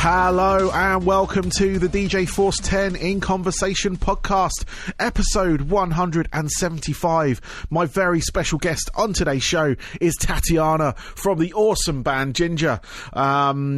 Hello and welcome to the DJ Force 10 in Conversation podcast, episode 175. My very special guest on today's show is Tatiana from the awesome band Jinjer.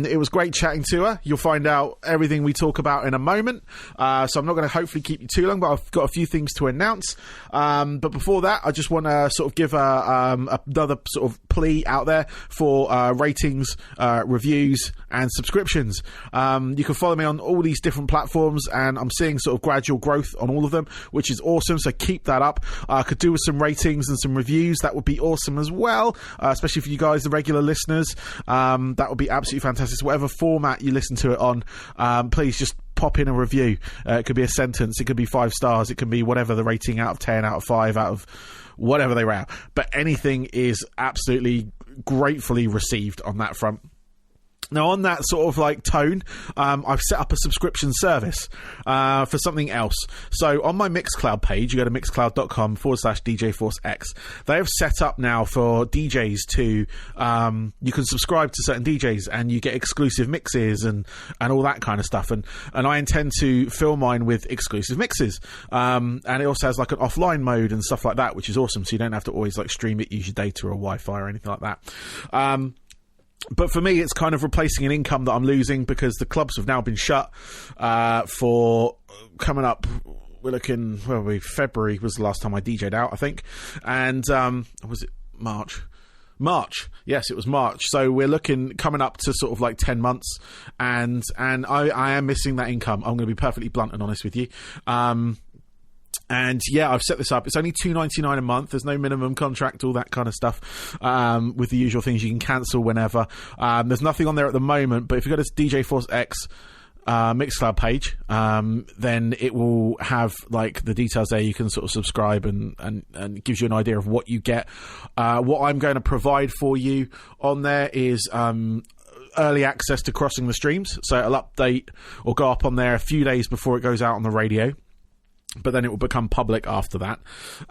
It was great chatting to her. You'll find out everything we talk about in a moment. So I'm not going to hopefully keep you too long, but I've got a few things to announce. But before that, I just want to sort of give another sort of plea out there for ratings, reviews and subscriptions. You can follow me on all these different platforms, and I'm seeing sort of gradual growth on all of them, which is awesome. So keep that up. I could do with some ratings and some reviews. That would be awesome as well, especially for you guys, the regular listeners. That would be absolutely fantastic. So whatever format you listen to it on, please just pop in a review. It could be a sentence, it could be 5 stars, it can be whatever the rating, out of 10, out of 5, out of whatever they route. But anything is absolutely gratefully received on that front. Now, on that sort of like tone, I've set up a subscription service for something else. So on my Mixcloud page, you go to mixcloud.com/DJForceX. They have set up now for DJs to, you can subscribe to certain DJs and you get exclusive mixes and all that kind of stuff. And I intend to fill mine with exclusive mixes. And it also has like an offline mode and stuff like that, which is awesome. So you don't have to always like stream it, use your data or Wi-Fi or anything like that. But for me, it's kind of replacing an income that I'm losing because the clubs have now been shut for coming up. We're looking, February was the last time I DJ'd out, I think. And was it March? Yes, it was March. So we're looking coming up to sort of like 10 months. And I am missing that income. I'm going to be perfectly blunt and honest with you. And yeah, I've set this up. It's only $2.99 a month. There's no minimum contract, all that kind of stuff. With the usual things, you can cancel whenever. There's nothing on there at the moment, but if you go to DJ Force X Mixcloud page, then it will have like the details there. You can sort of subscribe and it gives you an idea of what you get. What I'm going to provide for you on there is early access to Crossing the Streams. So it'll update or go up on there a few days before it goes out on the radio. But then it will become public after that.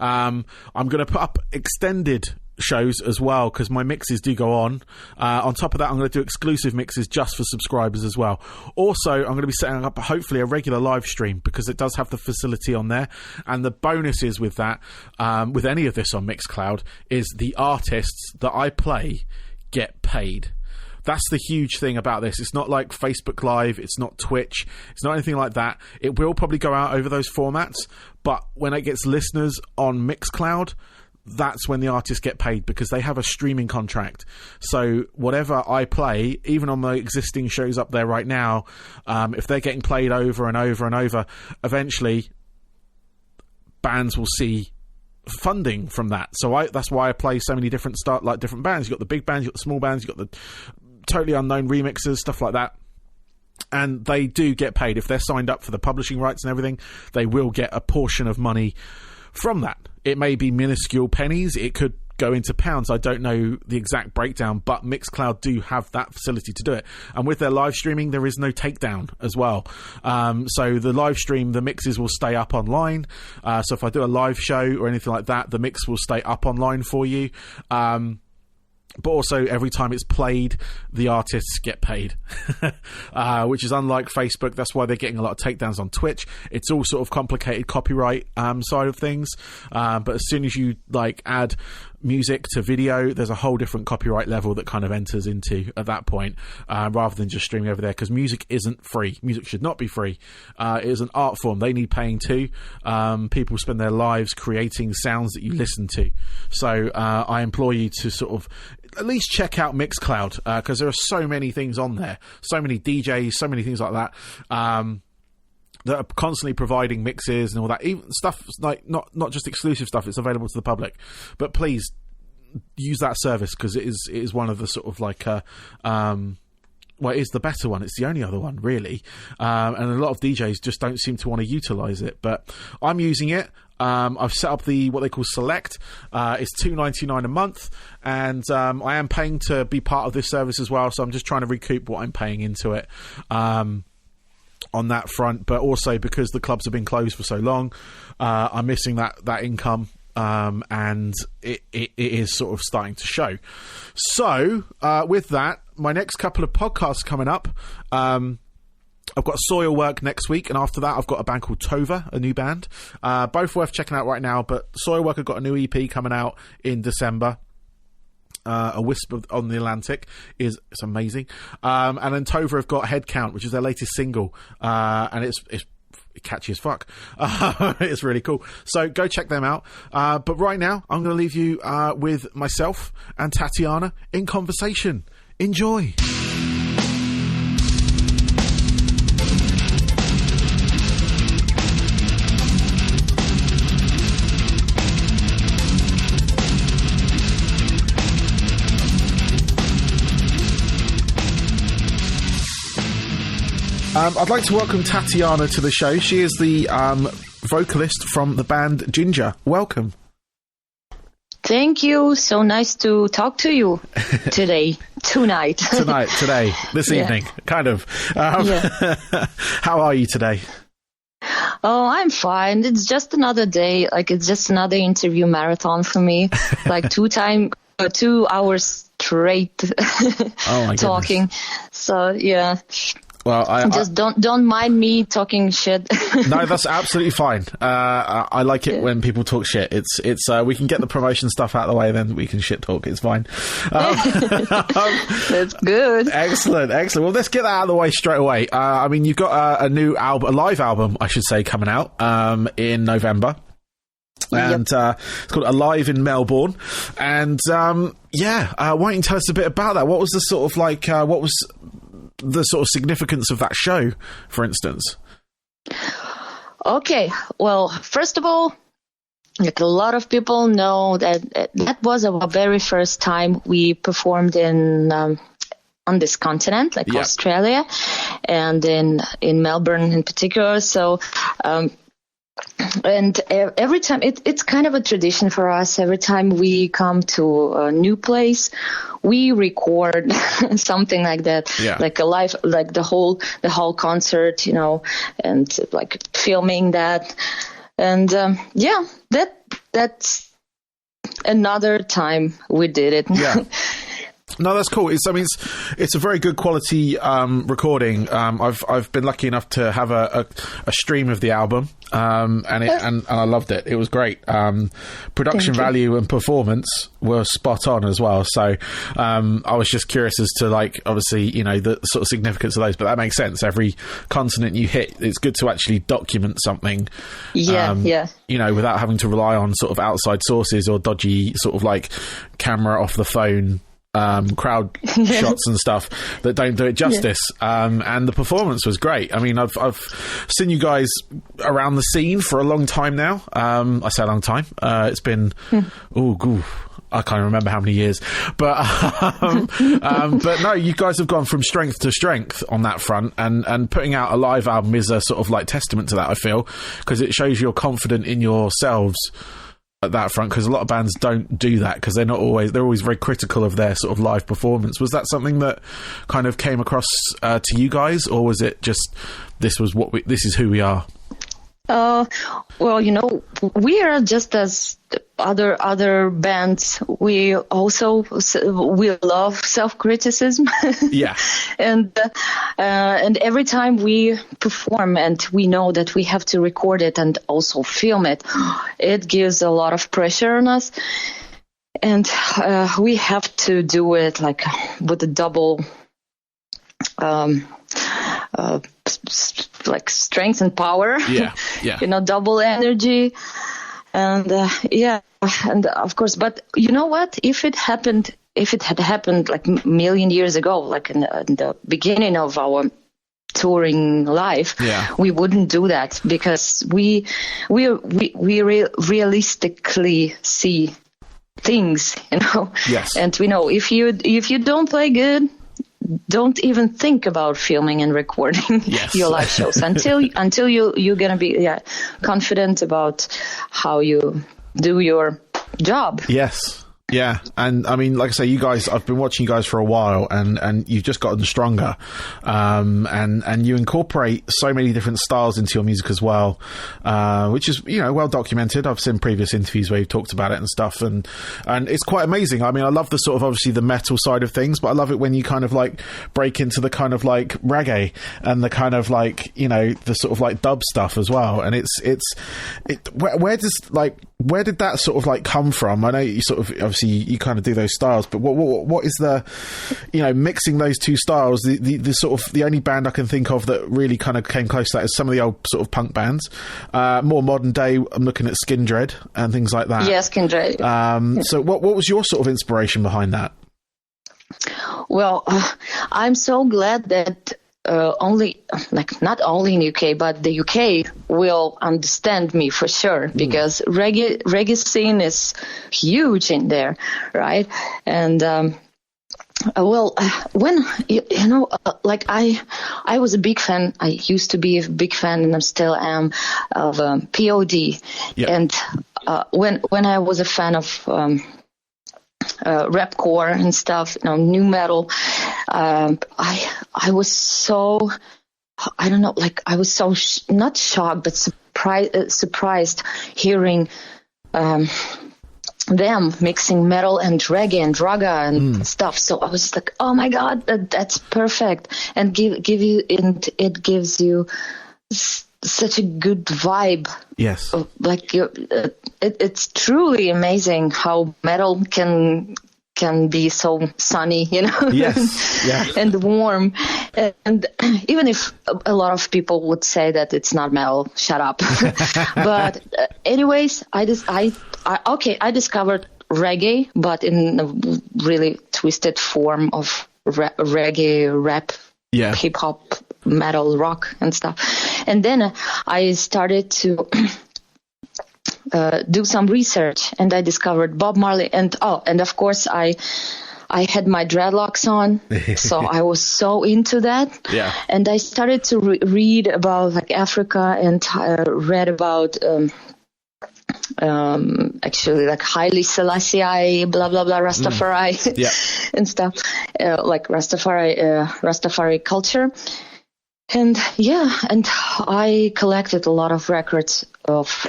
I'm going to put up extended shows as well because my mixes do go on. On top of that, I'm going to do exclusive mixes just for subscribers as well. Also, I'm going to be setting up hopefully a regular live stream because it does have the facility on there. And the bonuses with that, with any of this on Mixcloud, is the artists that I play get paid. That's the huge thing about this. It's not like Facebook Live. It's not Twitch. It's not anything like that. It will probably go out over those formats. But when it gets listeners on Mixcloud, that's when the artists get paid because they have a streaming contract. So whatever I play, even on my existing shows up there right now, if they're getting played over and over and over, eventually bands will see funding from that. So that's why I play so many different different bands. You've got the big bands, you've got the small bands, you've got the totally unknown remixers, stuff like that, and they do get paid. If they're signed up for the publishing rights and everything, they will get a portion of money from that. It may be minuscule pennies, it could go into pounds. I don't know the exact breakdown, but Mixcloud do have that facility to do it. And with their live streaming, there is no takedown as well. So the live stream, the mixes will stay up online. So if I do a live show or anything like that, the mix will stay up online for you. But also, every time it's played, the artists get paid, which is unlike Facebook. That's why they're getting a lot of takedowns on Twitch. It's all sort of complicated copyright side of things. But as soon as you like add music to video, there's a whole different copyright level that kind of enters into at that point, rather than just streaming over there, because music isn't free. Music should not be free. It is an art form. They need paying too. People spend their lives creating sounds that you listen to. So I implore you to sort of at least check out Mixcloud, because there are so many things on there, so many DJs, so many things like that, that are constantly providing mixes and all that, even stuff like not just exclusive stuff. It's available to the public, but please use that service because it is one of the sort of like it is the better one. It's the only other one really, and a lot of DJs just don't seem to want to utilize it, but I'm using it. I've set up what they call Select. It's $2.99 a month, and I am paying to be part of this service as well, so I'm just trying to recoup what I'm paying into it on that front. But also because the clubs have been closed for so long, I'm missing that income, and it is sort of starting to show. So with that, my next couple of podcasts coming up, I've got Soilwork next week, and after that I've got a band called Tova, a new band. Both worth checking out right now, but Soilwork have got a new EP coming out in December. A Whisper on the Atlantic it's amazing. And then Tova have got Head Count, which is their latest single, and it's catchy as fuck. It's really cool. So go check them out. But right now, I'm going to leave you with myself and Tatiana in conversation. Enjoy. I'd like to welcome Tatiana to the show. She is the vocalist from the band Jinjer. Welcome. Thank you. So nice to talk to you today. Tonight, today, this evening, kind of. How are you today? Oh, I'm fine. It's just another day. Like, it's just another interview marathon for me. Like 2 hours straight talking. So, yeah. Well, don't mind me talking shit. No, that's absolutely fine. I like it when people talk shit. It's we can get the promotion stuff out of the way, then we can shit talk. It's fine. That's good. Excellent. Well, let's get that out of the way straight away. I mean, you've got a new album, a live album, I should say, coming out in November. And it's called Alive in Melbourne. And why don't you tell us a bit about that? What was the sort of like? What was the sort of significance of that show, for instance? Okay, well, first of all, like a lot of people know that was our very first time we performed in on this continent, like Australia, and in Melbourne in particular. So and every time it's kind of a tradition for us. Every time we come to a new place, we record something like that, like a live, like the whole concert, and like filming that. And that's another time we did it. Yeah. No, that's cool. It's a very good quality recording. I've been lucky enough to have a stream of the album, and I loved it. It was great. Production value and performance were spot on as well. So I was just curious as to, like, obviously, the sort of significance of those, but that makes sense. Every continent you hit, it's good to actually document something. Without having to rely on sort of outside sources or dodgy sort of like camera off the phone crowd shots and stuff that don't do it justice. And the performance was great. I mean, I've seen you guys around the scene for a long time now. I say a long time. It's been I can't remember how many years, but no, you guys have gone from strength to strength on that front, and putting out a live album is a sort of like testament to that, I feel, because it shows you're confident in yourselves at that front, because a lot of bands don't do that, because they're always very critical of their sort of live performance. Was that something that kind of came across to you guys, or was it just this is who we are? Well, we are just as other bands. We love self-criticism. Yeah. And every time we perform and we know that we have to record it and also film it, it gives a lot of pressure on us. And we have to do it like with a double like strength and power. Double energy. And and of course, but you know what? If it had happened like a million years ago, like in the beginning of our touring life, we wouldn't do that, because we realistically see things, Yes. And we know if you don't play good, don't even think about filming and recording your live shows until you're gonna be confident about how you do your job. Yes. Yeah, and I mean, like I say, you guys, I've been watching you guys for a while, and you've just gotten stronger, and you incorporate so many different styles into your music as well, which is, you know, well documented. I've seen previous interviews where you've talked about it and stuff, and it's quite amazing. I mean, I love the sort of, obviously, the metal side of things, but I love it when you kind of like break into the kind of like reggae and the kind of like, you know, the sort of like dub stuff as well. And where did that sort of like come from? I know you sort of, obviously you kind of do those styles, but what is the, you know, mixing those two styles? The sort of the only band I can think of that really kind of came close to that is some of the old sort of punk bands. More modern day, I'm looking at Skin Dread and things like that. Yes, Skin Dread. So what was your sort of inspiration behind that? Well, I'm so glad that not only in UK, but the UK will understand me for sure, because reggae scene is huge in there, right? And when like I was a big fan. I used to be a big fan, and I still am, of POD. Yep. And when I was a fan of rapcore and stuff, you know, new metal, I was so, I don't know, like I was so not shocked, but surprised hearing them mixing metal and reggae and raga and stuff. So I was like, oh my god, that's perfect, and it gives you such a good vibe. Yes. Like it's truly amazing how metal can be so sunny, you know. Yes. Yeah. And warm. And even if a lot of people would say that it's not metal, shut up. But anyways, I discovered reggae, but in a really twisted form of reggae, rap, hip hop, metal, rock and stuff. And then I started to do some research, and I discovered Bob Marley, and of course I had my dreadlocks on, so I was so into that. Yeah. And I started to read about like Africa, and read about actually like Haile Selassie, blah blah blah, Rastafari, and stuff, like Rastafari culture. And and I collected a lot of records of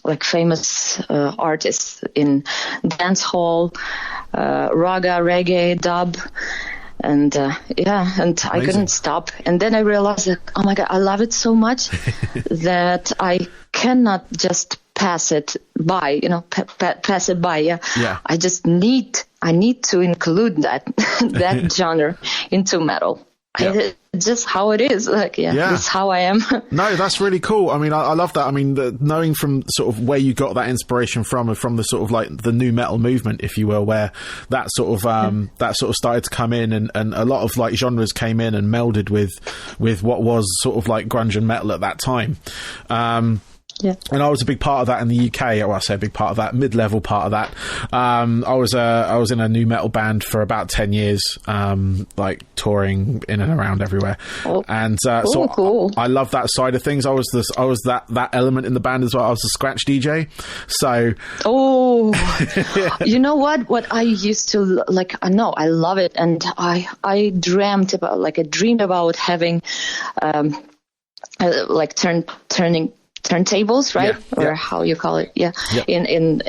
like famous artists in dance hall, raga, reggae, dub, and I couldn't stop. And then I realized that, oh my god, I love it so much that I cannot just pass it by, you know, pass it by. Yeah. I need to include that genre into metal. Yeah. It's just how it is. Like, that's how I am. No, that's really cool. I mean, I love that. I mean, knowing from sort of where you got that inspiration from the sort of like the new metal movement, if you will, where that sort of started to come in, and a lot of like genres came in and melded with what was sort of like grunge and metal at that time. Yeah. And I was a big part of that in the UK. Well, I say a big part of that, mid-level part of that. I was in a new metal band for about 10 years, like touring in and around everywhere. So cool. I love that side of things. I was that element in the band as well. I was a scratch DJ. So. You know what I used to like, I know I love it. And I dreamed about having, like turning turntables, right? Or how you call it? In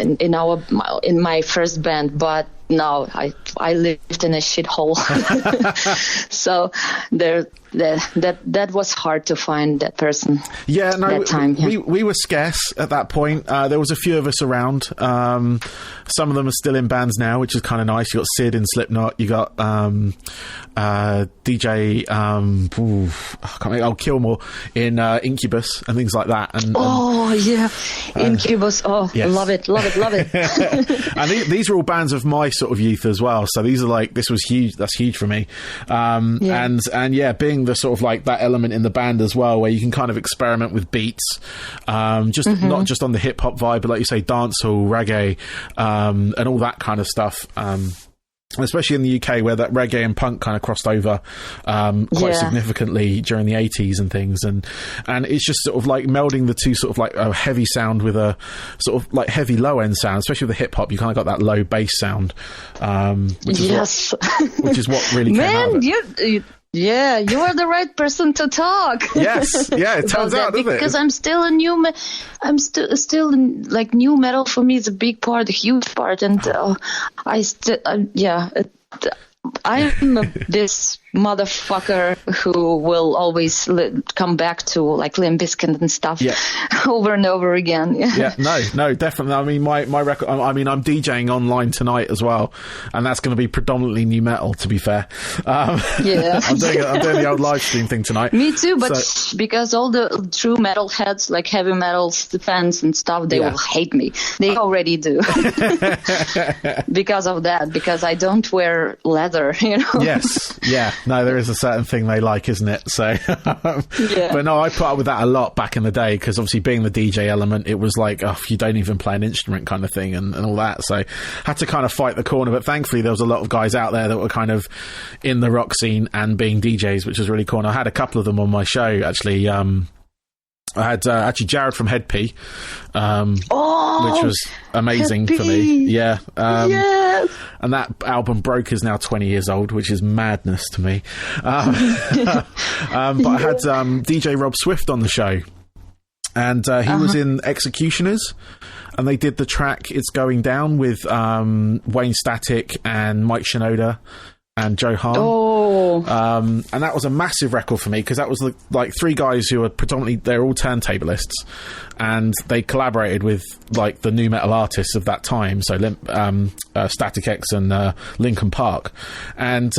my first band, but no, I lived in a shithole. So that was hard to find that person. Yeah, no, that time. We were scarce at that point. There was a few of us around. Some of them are still in bands now, which is kind of nice. You got Sid in Slipknot. You got DJ Kilmore in Incubus and things like that. And Incubus. Yes. Love it. And these are all bands of my sort of youth as well. So these are this was huge. That's huge for me. And being the sort of like that element in the band as well, where you can kind of experiment with beats, not just on the hip hop vibe, but like you say, dancehall, reggae, and all that kind of stuff. especially in the UK where that reggae and punk kind of crossed over quite significantly during the 80s and things, and it's just sort of like melding the two, sort of like a heavy sound with a sort of like heavy low end sound, especially with the hip hop. You kind of got that low bass sound, which is what really came out of it. Yeah, you are the right person to talk. Yes, yeah, it turns out, doesn't it? Because I'm still still like new metal for me is a big part, a huge part, and I'm this motherfucker who will always come back to like Limp Bizkit and stuff over and over again. Yeah, no, definitely. I mean, my record. I mean, I'm DJing online tonight as well, and that's going to be predominantly new metal. To be fair, I'm doing the old live stream thing tonight. Me too, but because all the true metal heads, like heavy metal fans and stuff, they will hate me. They already do because of that. Because I don't wear leather, you know. Yes, yeah. No, there is a certain thing they like, isn't it? So, but no, I put up with that a lot back in the day because obviously being the DJ element, it was like, oh, you don't even play an instrument kind of thing and all that. So, had to kind of fight the corner. But thankfully, there was a lot of guys out there that were kind of in the rock scene and being DJs, which was really cool. And I had a couple of them on my show actually. I had actually Jared from Head P, which was amazing for me. Yeah. And that album Broke is now 20 years old, which is madness to me. But I had DJ Rob Swift on the show, and he was in Executioners, and they did the track It's Going Down with Wayne Static and Mike Shinoda and Joe Hahn. And that was a massive record for me because that was like three guys who are predominantly, they're all turntablists, and they collaborated with like the new metal artists of that time, so Static X and Linkin Park, and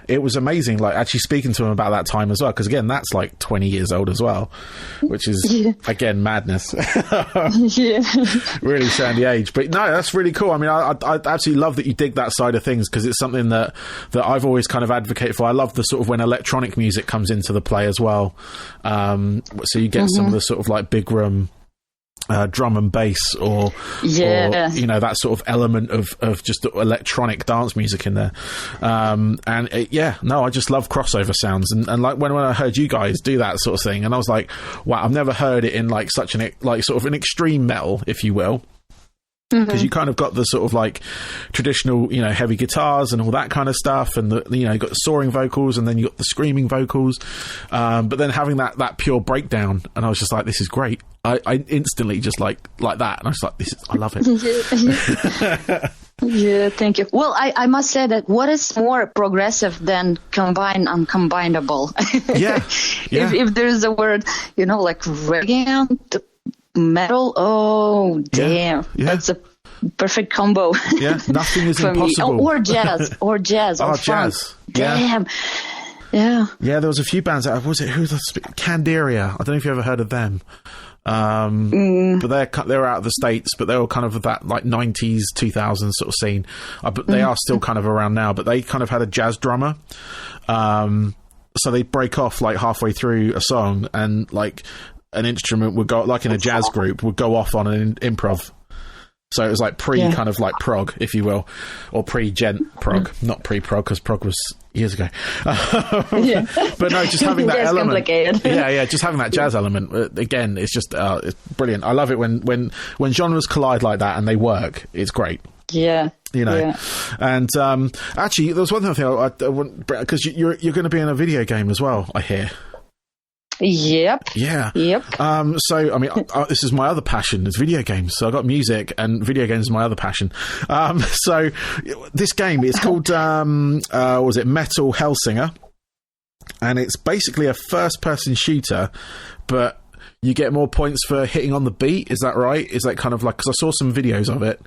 it was amazing, like actually speaking to him about that time as well, because again that's like 20 years old as well, which is again madness. Really showing the age. But no, that's really cool. I mean, I absolutely love that you dig that side of things, because it's something that I've always kind of advocated for. I love the sort of when electronic music comes into the play as well, so you get some of the sort of like big room drum and bass or you know, that sort of element of just electronic dance music in there, I just love crossover sounds, and like when I heard you guys do that sort of thing, and I was like, wow, I've never heard it in like such an like sort of an extreme metal, if you will, because you kind of got the sort of like traditional, you know, heavy guitars and all that kind of stuff, and you know, you got the soaring vocals, and then you got the screaming vocals, but then having that pure breakdown, and I was just like, this is great. I instantly just like that, and I was like, I love it. Yeah, thank you. Well, I must say that what is more progressive than combine uncombinable? If there's a word, you know, like reggae and metal, oh damn, that's a perfect combo. Nothing is impossible. Or jazz or funk. Jazz. Damn. Yeah, there was a few bands that Candiria. I don't know if you ever heard of them. But they're out of the States, but they were kind of that like 90s 2000s sort of scene, but they are still kind of around now, but they kind of had a jazz drummer, so they break off like halfway through a song, and like an instrument would go, like in a jazz group, would go off on an improv. So it was like kind of like prog, if you will, or pre-gent prog, not pre-prog, because prog was years ago. But no, just having that element. Just having that jazz element. Again, it's just it's brilliant. I love it when genres collide like that and they work. It's great. Yeah. You know, and actually, there was one thing I want, because you're going to be in a video game as well, I hear. Yep. Yeah. Yep. So, I mean, this is my other passion, is video games. So I got music, and video games is my other passion. So this game, it's called, was it Metal Hellsinger? And it's basically a first-person shooter, but you get more points for hitting on the beat. Is that right? Is that kind of like, because I saw some videos of it.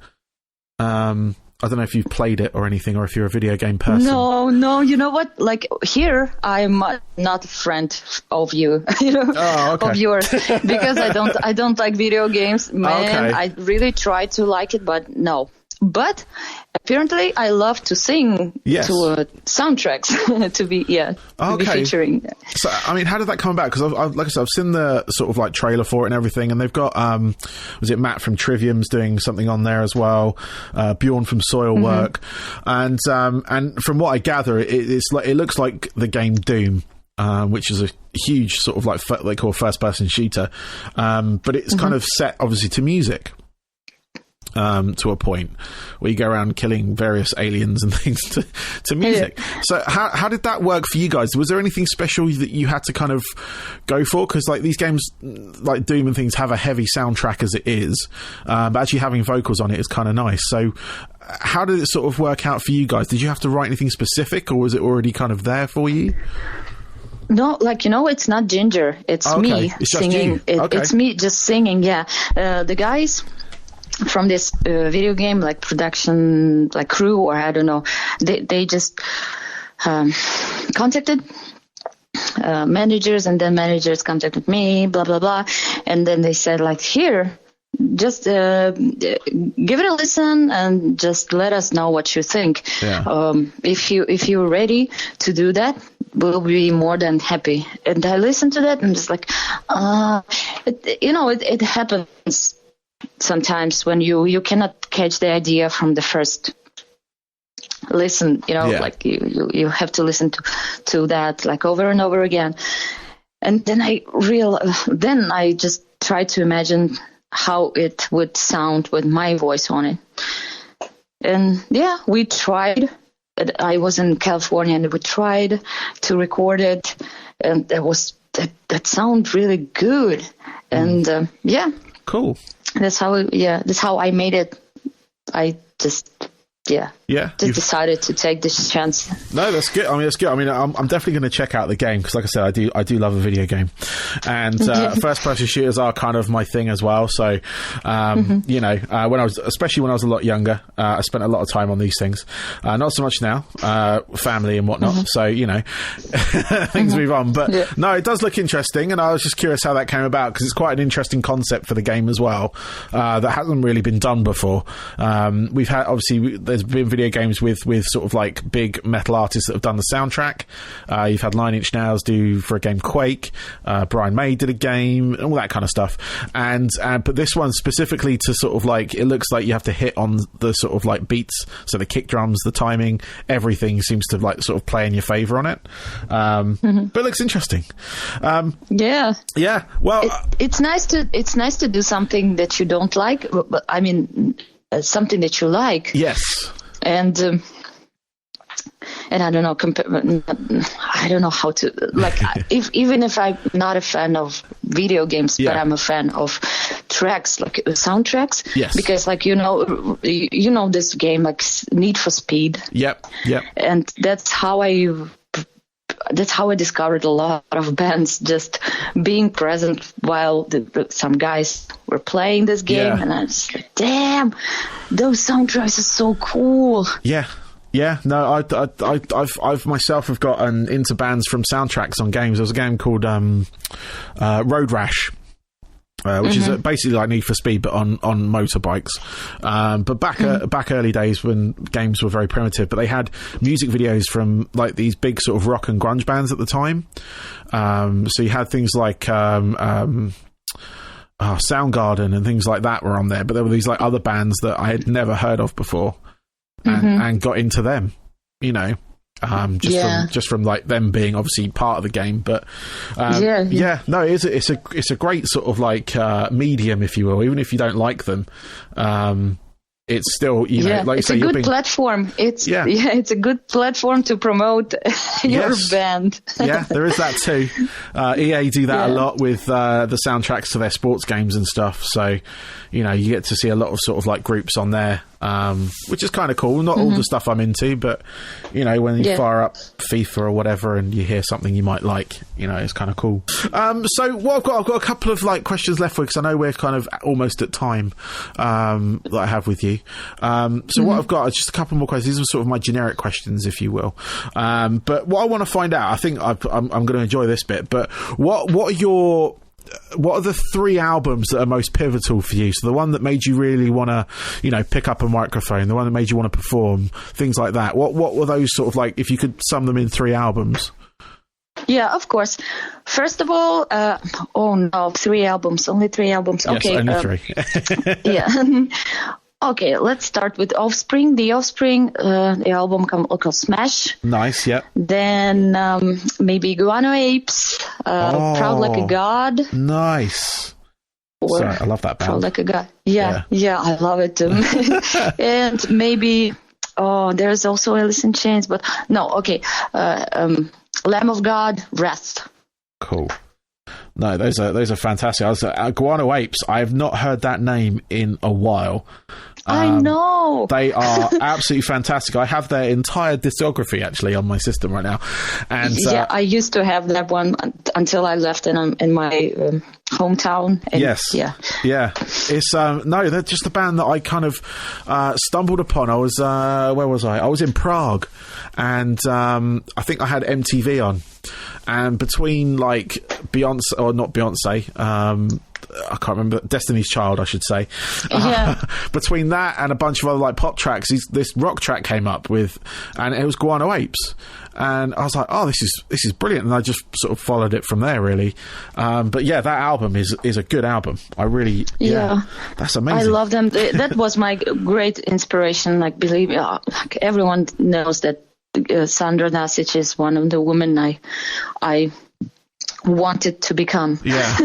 I don't know if you've played it or anything, or if you're a video game person. No, you know what? Like here, I'm not a friend of you, of yours, because I don't like video games, man. I really try to like it, but no. But apparently, I love to sing to soundtracks to be featuring. So, I mean, how did that come about? Because, like I said, I've seen the sort of like trailer for it and everything, and they've got was it Matt from Trivium's doing something on there as well, Bjorn from Soilwork, and from what I gather, it looks like the game Doom. Which is a huge sort of like they call first-person shooter, but it's kind of set obviously to music. To a point where you go around killing various aliens and things to music. So how did that work for you guys? Was there anything special that you had to kind of go for? Because like these games like Doom and things have a heavy soundtrack as it is, but actually having vocals on it is kind of nice. So how did it sort of work out for you guys? Did you have to write anything specific, or was it already kind of there for you? No, it's not Jinjer. It's me singing. It's me just singing, the guys from this video game, like production, like crew, or I don't know, they just contacted managers, and then managers contacted me, blah, blah, blah. And then they said, like, here, just give it a listen and just let us know what you think. Yeah. If you're ready to do that, we'll be more than happy. And I listened to that and just like, it happens sometimes when you cannot catch the idea from the first listen, like you have to listen to that like over and over again. And then I just try to imagine how it would sound with my voice on it. And we tried. I was in California and we tried to record it, and that sounded really good. And cool. That's how I made it. I just decided to take this chance. No, that's good. I mean, it's good. I mean, I'm definitely going to check out the game because, like I said, I do love a video game, and first-person shooters are kind of my thing as well. So, especially when I was a lot younger, I spent a lot of time on these things. Not so much now, family and whatnot. So, things move on. But no, it does look interesting, and I was just curious how that came about because it's quite an interesting concept for the game as well that hasn't really been done before. We've had there's been video games with sort of like big metal artists that have done the soundtrack. You've had 9 Inch Nails do for a game Quake. Brian May did a game, all that kind of stuff. And but this one specifically to sort of like, it looks like you have to hit on the sort of like beats, so the kick drums, the timing, everything seems to like sort of play in your favor on it. But it looks interesting. Well, it's nice to do something that you don't like, but I mean something that you like. Yes. And I don't know. I don't know how to like. Even if I'm not a fan of video games, but I'm a fan of tracks, like soundtracks. Yes. Because like this game, like Need for Speed. Yep. And that's how I discovered a lot of bands, just being present while some guys were playing this game, and I was like, damn, those soundtracks are so cool. Yeah, no, I've myself have gotten into bands from soundtracks on games. There was a game called Road Rash, which is basically like Need for Speed, but on motorbikes. But back early days when games were very primitive, but they had music videos from like these big sort of rock and grunge bands at the time. So you had things like Soundgarden and things like that were on there, but there were these like other bands that I had never heard of before, and got into them, just from like them being obviously part of the game. But no, it's a great sort of like medium, if you will, even if you don't like them. It's still, like you say, it's a good platform. It's a good platform to promote your band. Yeah, there is that too. EA do that a lot with the soundtracks to their sports games and stuff. So, you get to see a lot of sort of like groups on there, which is kind of cool. Not all the stuff I'm into, but when you fire up FIFA or whatever and you hear something you might like, it's kind of cool. So what I've got a couple of like questions left because I know we're kind of almost at time that I have with you. So what I've got is just a couple more questions. These are sort of my generic questions, if you will. But what I want to find out, I think I'm going to enjoy this bit. But what are your what are the 3 albums that are most pivotal for you? So the one that made you really want to, you know, pick up a microphone, the one that made you want to perform, things like that. What were those sort of like, if you could sum them in 3 albums? Yeah, of course. First of all, 3 albums, only 3 albums. Yes, okay, only 3. Yeah. Okay, let's start with Offspring. The Offspring, the album called Smash. Nice, yeah. Then maybe Guano Apes, Proud Like a God. Nice. Sorry, I love that band. Proud Like a God. Yeah, I love it too. And maybe, there's also Alice in Chains, but no, okay. Lamb of God, Wrath. Cool. No, those are fantastic. Guano Apes, I have not heard that name in a while. I know. They are absolutely fantastic. I have their entire discography actually on my system right now. And I used to have that one until I left in my hometown. And yes. Yeah. It's no, they're just a band that I kind of stumbled upon. I was where was I? I was in Prague, and I think I had MTV on. And between like Beyonce, or not Beyonce, I can't remember, Destiny's Child, I should say. Yeah. Between that and a bunch of other like pop tracks, this rock track came up with, and it was Guano Apes. And I was like, oh, this is brilliant. And I just sort of followed it from there, really. But yeah, that album is a good album. I really, that's amazing. I love them. That was my great inspiration. Like, believe me, like everyone knows that Sandra Nasic is one of the women I wanted to become. Yeah.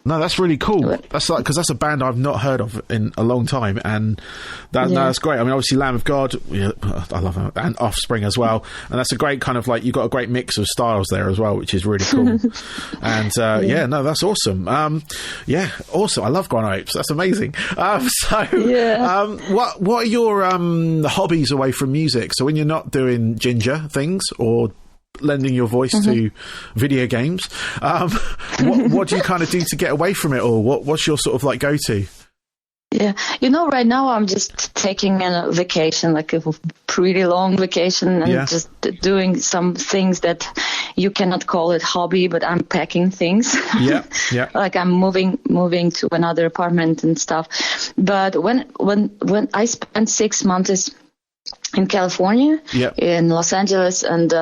No, that's really cool. That's like, because that's a band I've not heard of in a long time, and that's great. I mean, obviously Lamb of God, I love it, and Offspring as well, and that's a great kind of like, you've got a great mix of styles there as well, which is really cool. And that's awesome. Awesome. I love Guano Apes. That's amazing. What are your hobbies away from music? So when you're not doing Jinjer things or lending your voice to video games, what do you kind of do to get away from it all? What's your sort of like go-to? Yeah, right now I'm just taking a vacation, like a pretty long vacation, and just doing some things that you cannot call it hobby, but I'm packing things. Yeah. Like I'm moving to another apartment and stuff. But when I spent 6 months in California, in Los Angeles, and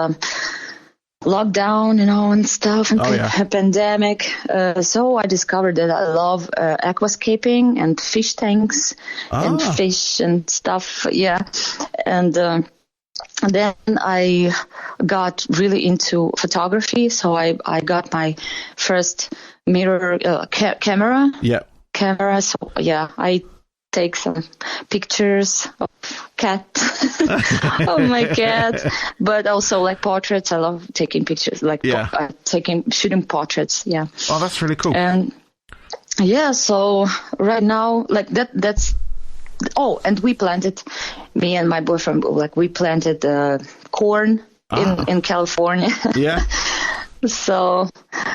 lockdown, and stuff, and pandemic. So I discovered that I love aquascaping and fish tanks and fish and stuff. Yeah. And then I got really into photography. So I got my first mirror camera. Yeah. Camera. So I take some pictures of of my cat, but also like portraits. I love taking pictures, like shooting portraits. Yeah. Oh, that's really cool. And so right now, like that's. Oh, and we planted, me and my boyfriend, like we planted corn in California. Yeah. So,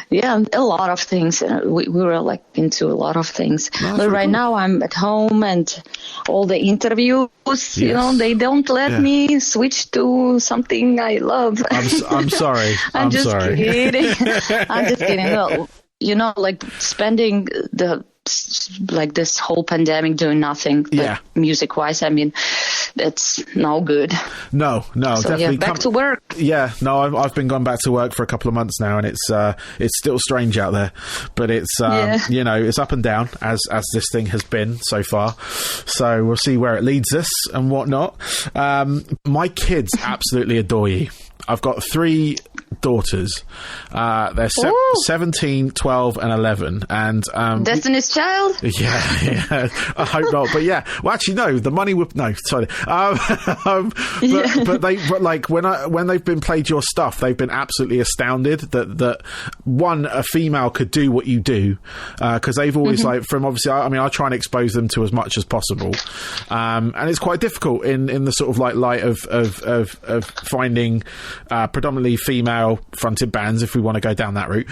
a lot of things. We were like into a lot of things. But right now I'm at home, and all the interviews, they don't let me switch to something I love. I'm sorry. I'm just sorry. kidding. I'm just kidding. Well, like spending this whole pandemic doing nothing, music wise, I mean, it's no good. No, so, definitely back to work. Yeah, no, I've been gone back to work for a couple of months now, and it's still strange out there, but it's it's up and down as this thing has been so far. So we'll see where it leads us and whatnot. My kids absolutely adore you. I've got 3 daughters. They're 17, 12 and 11. And Destiny's Child? Yeah. I hope not. But well, actually, no. The money would... No, sorry. But when they've been played your stuff, they've been absolutely astounded that one, a female could do what you do. Because they've always, obviously, I try and expose them to as much as possible. And it's quite difficult in the sort of like light of finding predominantly female fronted bands, if we want to go down that route,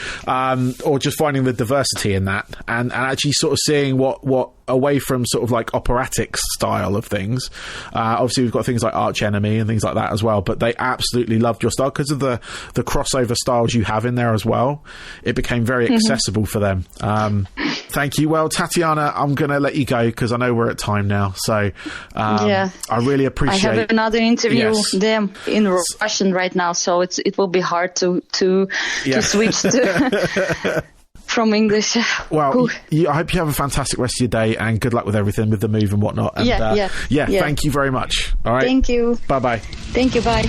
or just finding the diversity in that, and actually sort of seeing what away from sort of like operatic style of things. Obviously we've got things like Arch Enemy and things like that as well, but they absolutely loved your style because of the crossover styles you have in there as well. It became very accessible for them. Thank you. Well, Tatiana, I'm going to let you go because I know we're at time now. So I really appreciate. I have another interview them in Russian right now, so it will be hard to switch to from English. Well, I hope you have a fantastic rest of your day and good luck with everything with the move and whatnot. And, thank you very much. All right. Thank you. Bye-bye. Thank you. Bye.